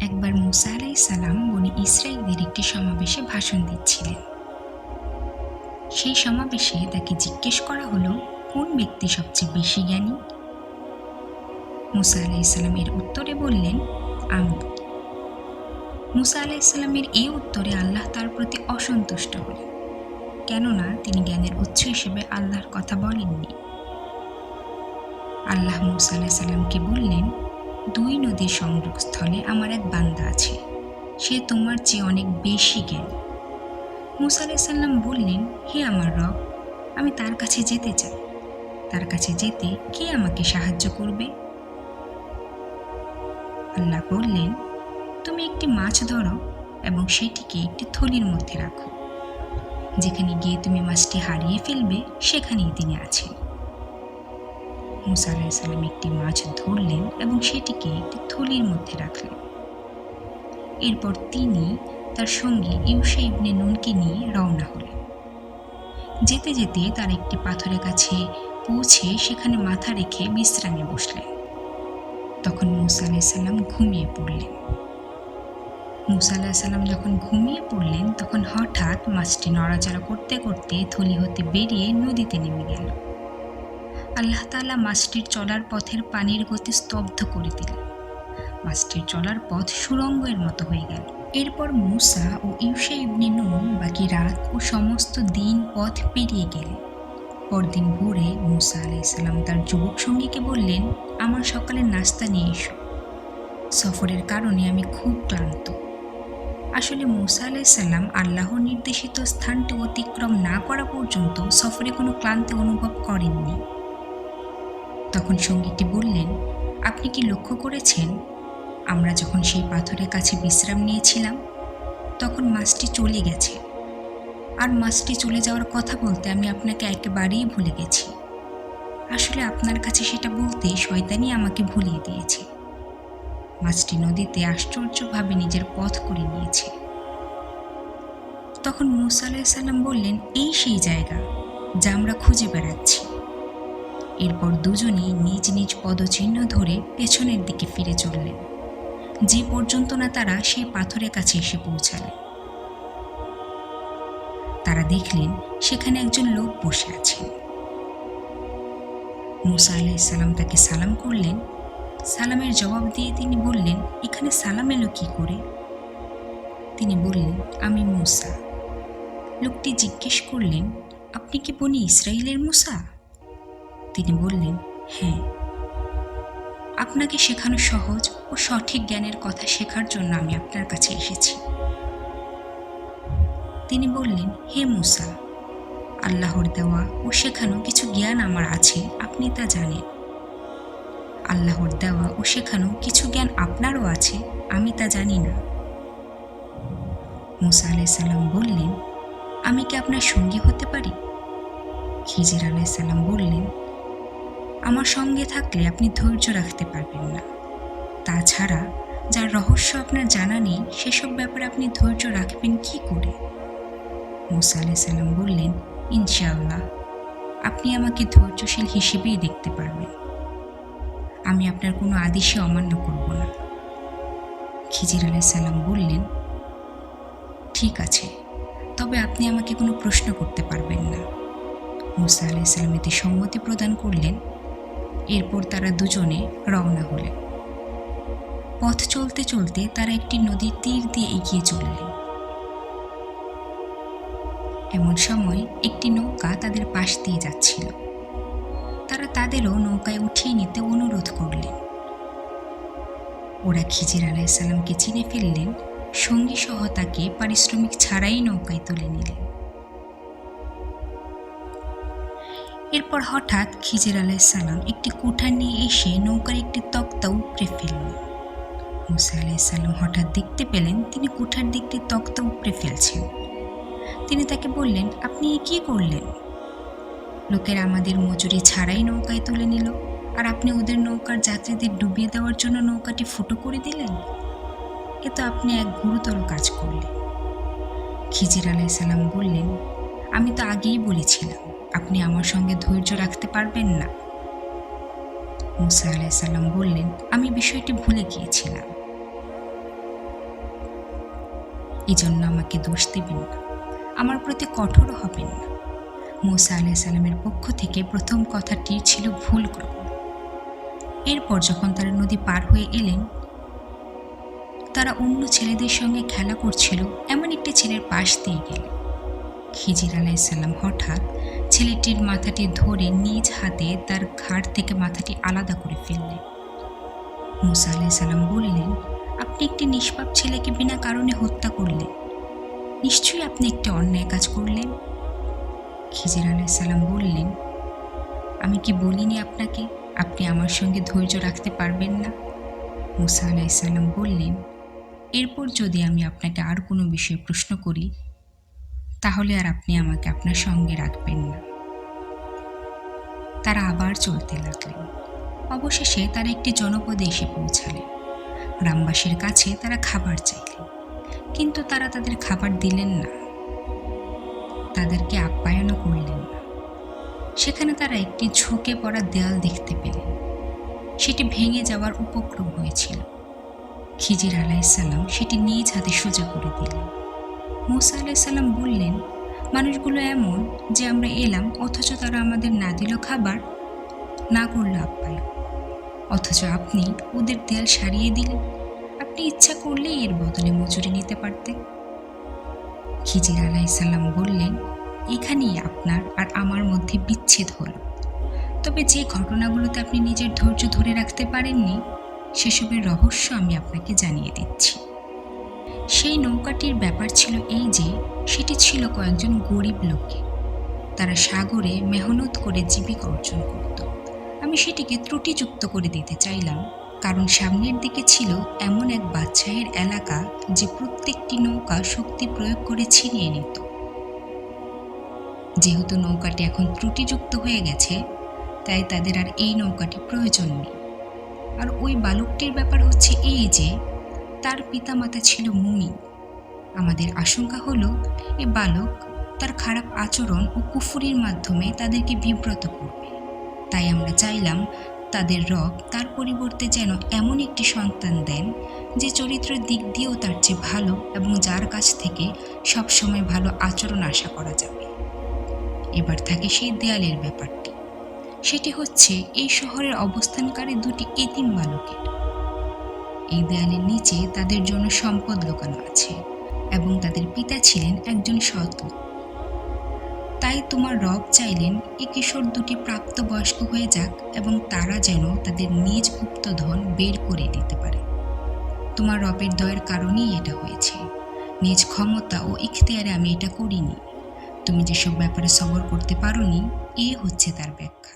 একবার মুসা আলাইহিস সালাম বনি ইসরাঈলদের একটি সমাবেশে ভাষণ দিচ্ছিলেন। সেই সমাবেশে তাকে জিজ্ঞেস করা হলো, কোন ব্যক্তি সবচেয়ে বেশি জ্ঞানী? মুসা আলাইহিস সালাম এর উত্তরে বললেন, আমি। মুসা আলাইহিস সালামের এই উত্তরে আল্লাহ তার প্রতি অসন্তুষ্ট হলেন, কেননা তিনি জ্ঞানের উৎস হিসেবে আল্লাহর কথা বলেননি। আল্লাহ মুসা আলাইহিস সালামকে বললেন, দুই নদীর সংযোগস্থলে আমার এক বান্দা আছে, সে তোমার চেয়ে অনেক বেশি জ্ঞানী। মুসা আলাইহিস সালাম বললেন, হে আমার রব, আমি তার কাছে যেতে চাই। তার কাছে যেতে কে আমাকে সাহায্য করবে? আল্লাহ বললেন, তুমি একটি মাছ ধরো এবং সেটিকে একটি থলির মধ্যে রাখো। যেখানে গিয়ে তুমি মাছটি হারিয়ে ফেলবে সেখানেই তিনি আছেন। মুসা আলাইহিস সালাম একটি মাছ ধরলেন এবং সেটিকে একটি থলির মধ্যে রাখলেন। এরপর তিনি তার সঙ্গী ইউশা ইবনে নুনকে নিয়ে রওনা হলেন। যেতে যেতে তার একটি পাথরের কাছে পৌঁছে সেখানে মাথা রেখে বিশ্রামে বসলেন। তখন মুসা আলাইহিস সালাম ঘুমিয়ে পড়লেন। মুসা আলাইহিস সালাম যখন ঘুমিয়ে পড়লেন তখন হঠাৎ মাছটি নড়াচড়া করতে করতে থলি হতে বেরিয়ে নদীতে নেমে গেল। আল্লাহ তাআলা মাছটির চলার পথের পানির গতি স্তব্ধ করে দিলেন। মাছটির চলার পথ সুড়ঙ্গের মতো হয়ে গেল। এরপর মুসা ও ইউশা ইবনে নুন বাকি রাত ও সমস্ত দিন পথ পেরিয়ে গেলেন। পরদিন ভোরে মুসা আলাইহিস সালাম তার যুবক সঙ্গীকে বললেন, আমার সকালের নাস্তা নিয়ে এসো। সফরের কারণে আমি খুব ক্লান্ত। আসলে মুসা আলাইহিস সালাম আল্লাহর নির্দেশিত স্থানটি অতিক্রম না করা পর্যন্ত সফরে কোনো ক্লান্তি অনুভব করেননি। তখন সঙ্গীটি বললেন, আপনি কি লক্ষ্য করেছেন, আমরা যখন সেই পাথরের কাছে বিশ্রাম নিয়েছিলাম তখন মাছটি চলে গেছে, আর মাছটি চলে যাওয়ার কথা বলতে আমি আপনাকে একেবারেই ভুলে গেছি। আসলে আপনার কাছে সেটা বলতে শয়তানি আমাকে ভুলিয়ে দিয়েছে। মাছটি নদীতে আশ্চর্যভাবে নিজের পথ করে নিয়েছে। তখন মুসা আলাইহিস সালাম বললেন, এই সেই জায়গা যা আমরা খুঁজে বেড়াচ্ছি। এরপর দুজনেই নিজ নিজ পদচিহ্ন ধরে পেছনের দিকে ফিরে চললেন, যে পর্যন্ত না তারা সেই পাথরের কাছে এসে পৌঁছালেন। তারা দেখলেন সেখানে একজন লোক বসে আছেন। মুসা আলাইহিস সালাম তাকে সালাম করলেন। সালামের জবাব দিয়ে তিনি বললেন, এখানে সালাম এলো কি করে? তিনি বললেন, আমি মুসা। লোকটি জিজ্ঞেস করলেন, আপনি কি বনি ইসরাঈলের মুসা? তিনি বললেন, হ্যাঁ। আপনাকে শেখানো সহজ ও সঠিক জ্ঞানের কথা শেখার জন্য আমি আপনার কাছে এসেছি। তিনি বললেন, হে মুসা, আল্লাহর দেওয়া ও শেখানো কিছু জ্ঞান আমার আছে, আপনি তা জানেন। আল্লাহর দেওয়া ও শেখানো কিছু জ্ঞান আপনারও আছে, আমি তা জানি না। মুসা আলাইহিস সালাম বললেন, আমি কি আপনার সঙ্গী হতে পারি? খিজির আলাইহিস সালাম বললেন, আমার সঙ্গে থাকলে আপনি ধৈর্য রাখতে পারবেন না। তাছাড়া যার রহস্য আপনার জানা নেই সেসব ব্যাপারে আপনি ধৈর্য রাখবেন কি করে? মুসা আলাইহিস সালাম বললেন, ইনশাআল্লাহ, আপনি আমাকে ধৈর্যশীল হিসেবেই দেখতে পারবেন। আমি আপনার কোনো আদেশে অমান্য করব না। খিজির আলাইহিস সালাম বললেন, ঠিক আছে, তবে আপনি আমাকে কোনো প্রশ্ন করতে পারবেন না। মুসা আলাইহিস সালাম এতে সম্মতি প্রদান করলেন। এরপর তারা দুজনে রওনা হলেন। পথ চলতে চলতে তারা একটি নদীর তীর দিয়ে এগিয়ে চললেন। এমন সময় একটি নৌকা তাদের পাশ দিয়ে যাচ্ছিল। তারা তাদেরও নৌকায় উঠিয়ে নিতে অনুরোধ করলেন। ওরা খিজির আলাইহিস সালামকে চিনে ফেললেন, সঙ্গী সহ তাকে পারিশ্রমিক ছাড়াই নৌকায় তুলে নিলেন। এরপর হঠাৎ খিজির আলাইহিস সালাম একটি কুঠার নিয়ে এসে নৌকার একটি তক্তা উপড়ে ফেললেন। মুসা আলাইহিস সালাম হঠাৎ দেখতে পেলেন তিনি কুঠার দিকটি তক্তা উপড়ে ফেলছেন। তিনি তাকে বললেন, আপনি কি করলেন? লোকেরা আমাদের মজুরি ছাড়াই নৌকায় তুলে নিল, আর আপনি ওদের নৌকার যাত্রীদের ডুবিয়ে দেওয়ার জন্য নৌকাটি ফুটো করে দিলেন। এ তো আপনি এক গুরুতর কাজ করলেন। খিজির আলাইহিস সালাম বললেন, আমি তো আগেই বলেছিলাম আপনি আমার সঙ্গে ধৈর্য রাখতে পারবেন না। মুসা আলাইহিস সালাম বললেন, আমি বিষয়টি ভুলে গিয়েছিলাম। এজন্য আমাকে দোষ দেবেন না, আমার প্রতি কঠোর হবেন না। মূসা আলাইহিস সালামের পক্ষ থেকে প্রথম কথাটি ছিল ভুল গ্রহণ। এরপর যখন তারা নদী পার হয়ে এলেন, তারা অন্য ছেলেদের সঙ্গে খেলা করছিল এমন একটি ছেলের পাশ দিয়ে গেলেন। খিজির আলাইহিস সালাম হঠাৎ ছেলেটির মাথাটি ধরে নিজ হাতে তার ঘাড় থেকে মাথাটি আলাদা করে ফেললেন। মূসা আলাইহিস সালাম বললেন, আপনি একটি নিষ্পাপ ছেলেকে বিনা কারণে হত্যা করলেন, নিশ্চয়ই আপনি একটি অন্যায় কাজ করলেন। খিজির আলাইহিস সালাম বললেন, আমি কি বলিনি আপনাকে আপনি আমার সঙ্গে ধৈর্য রাখতে পারবেন না? মূসা আলাইহিস সালাম বললেন, এরপর যদি আমি আপনাকে আর কোনো বিষয়ে প্রশ্ন করি, তাহলে আর আপনি আমাকে আপনার সঙ্গে রাখবেন না। তারা আবার চলতে লাগলেন। অবশেষে তারা একটি জনপদে এসে পৌঁছালেন। গ্রামবাসীর কাছে তারা খাবার চাইলেন, কিন্তু তারা তাদের খাবার দিলেন না, তাদেরকে আপ্যায়নও করলেন না। সেখানে তারা একটি ঝুঁকে পড়া দেয়াল দেখতে পেলেন, সেটি ভেঙে যাওয়ার উপক্রম হয়েছিল। খিজির আলাইহিস সালাম সেটি নিজ হাতে সোজা করে দিলেন। মূসা আলাইহিস সালাম বললেন, মানুষগুলো এমন যে আমরা এলাম অথচ তারা আমাদের না দিল খাবার, না করল আপ্যায়ন, অথচ আপনি ওদের দেয়াল সারিয়ে দিলেন। আপনি ইচ্ছা করলেই এর বদলে মজুরি নিতে পারতেন। খিজির আলাইহিস সালাম বললেন, এখানেই আপনার আর আমার মধ্যে বিচ্ছেদ হলো। তবে যে ঘটনাগুলোতে আপনি নিজের ধৈর্য ধরে রাখতে পারেননি, সেসবের রহস্য আমি আপনাকে জানিয়ে দিচ্ছি। সেই নৌকাটির ব্যাপার ছিল এই যে, সেটি ছিল কয়েকজন গরিব লোকে। তারা সাগরে মেহনত করে জীবিকা অর্জন করত। আমি সেটিকে ত্রুটিযুক্ত করে দিতে চাইলাম, কারণ সামনের দিকে ছিল এমন এক বাদশাহের এলাকা যে প্রত্যেকটি নৌকা শক্তি প্রয়োগ করে ছিনিয়ে নিত। যেহেতু নৌকাটি এখন ত্রুটিযুক্ত হয়ে গেছে, তাই তাদের আর এই নৌকাটি প্রয়োজন নেই। আর ওই বালকটির ব্যাপার হচ্ছে এই যে, তার পিতামাতা ছিল মুমিন। আমাদের আশঙ্কা হলো এ বালক তার খারাপ আচরণ ও কুফরির মাধ্যমে তাদেরকে বিব্রত করবে। তাই আমরা চাইলাম তাদের রব তার পরিবর্তে যেন এমন একটি সন্তান দেন যে চরিত্রের দিক দিয়েও তার চেয়ে ভালো এবং যার কাছ থেকে সবসময় ভালো আচরণ আশা করা যাবে। এবার থাকে সেই দেয়ালের ব্যাপারটি। সেটি হচ্ছে এই শহরের অবস্থানকারী দুটি এতিম বালকের। এই দেয়ালের নিচে তাদের জন্য সম্পদ লুকানো আছে এবং তাদের পিতা ছিলেন একজন সৎ লোক। তাই তোমার রব চাইলেন এই কিশোর দুটি প্রাপ্তবয়স্ক হয়ে যাক এবং তারা যেন তাদের নিজ গুপ্তধন বের করে দিতে পারে। তোমার রবের দয়ের কারণেই এটা হয়েছে, নিজ ক্ষমতা ও ইখতিয়ারে আমি এটা করিনি। তুমি যেসব ব্যাপারে সবর করতে পারোনি, এ হচ্ছে তার ব্যাখ্যা।